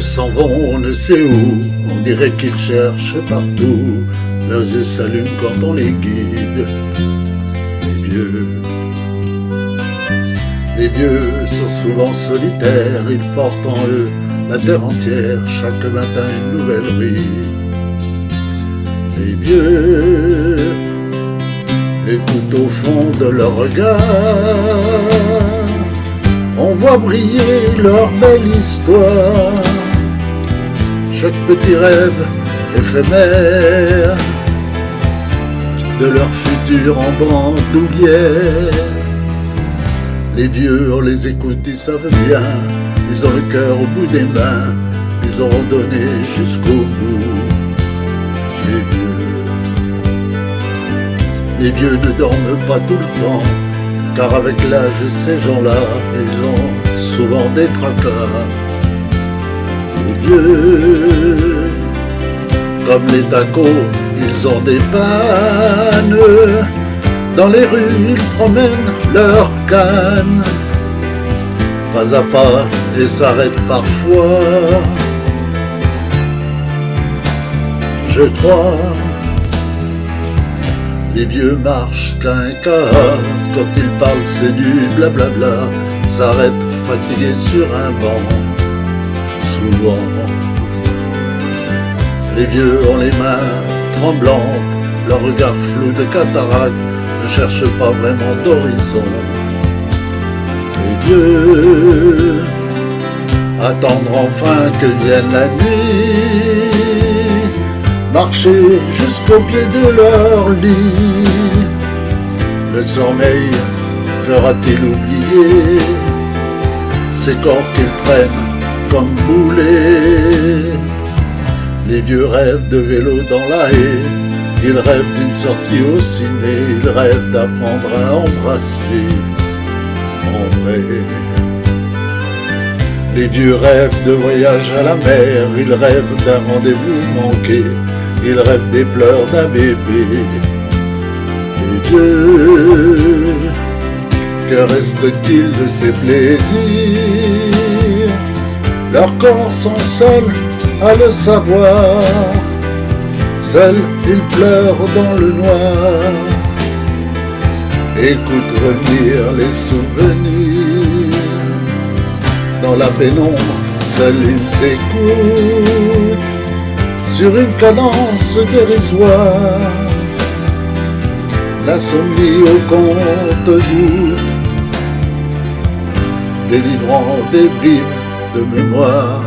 vieux s'en vont, on ne sait où, on dirait qu'ils cherchent partout. Leurs yeux s'allument quand on les guide. Les vieux sont souvent solitaires, ils portent en eux la terre entière, chaque matin une nouvelle rue. Les vieux écoutent au fond de leur regard, on voit briller leur belle histoire. Chaque petit rêve éphémère de leur futur en bandoulière. Les vieux, on les écoute, ils savent bien, ils ont le cœur au bout des mains, ils auront donné jusqu'au bout. Les vieux ne dorment pas tout le temps, car avec l'âge, ces gens-là, ils ont souvent des tracas. Les vieux, comme les tacos, ils ont des pannes. Dans les rues, ils promènent leurs cannes, pas à pas, et s'arrêtent parfois. Je crois, les vieux marchent qu'un quart, quand ils parlent c'est du blablabla, s'arrêtent fatigués sur un banc, souvent. Les vieux ont les mains tremblantes, leur regard flou de cataracte, ne cherche pas vraiment d'horizon. Les vieux attendre enfin que vienne la nuit, marcher jusqu'au pied de leur lit. Le sommeil fera-t-il oublier ces corps qu'ils traînent comme boulets? Les vieux rêvent de vélo dans la haie, ils rêvent d'une sortie au ciné, ils rêvent d'apprendre à embrasser en vrai. Les vieux rêvent de voyage à la mer, ils rêvent d'un rendez-vous manqué, ils rêvent des pleurs d'un bébé. Les vieux, que reste-t-il de ces plaisirs? Leurs corps sont seuls à le savoir, seuls ils pleurent dans le noir. Écoute revenir les souvenirs, dans la pénombre, seuls ils écoutent, sur une cadence dérisoire, l'insomnie au compte-gouttes, délivrant des bribes de mémoire.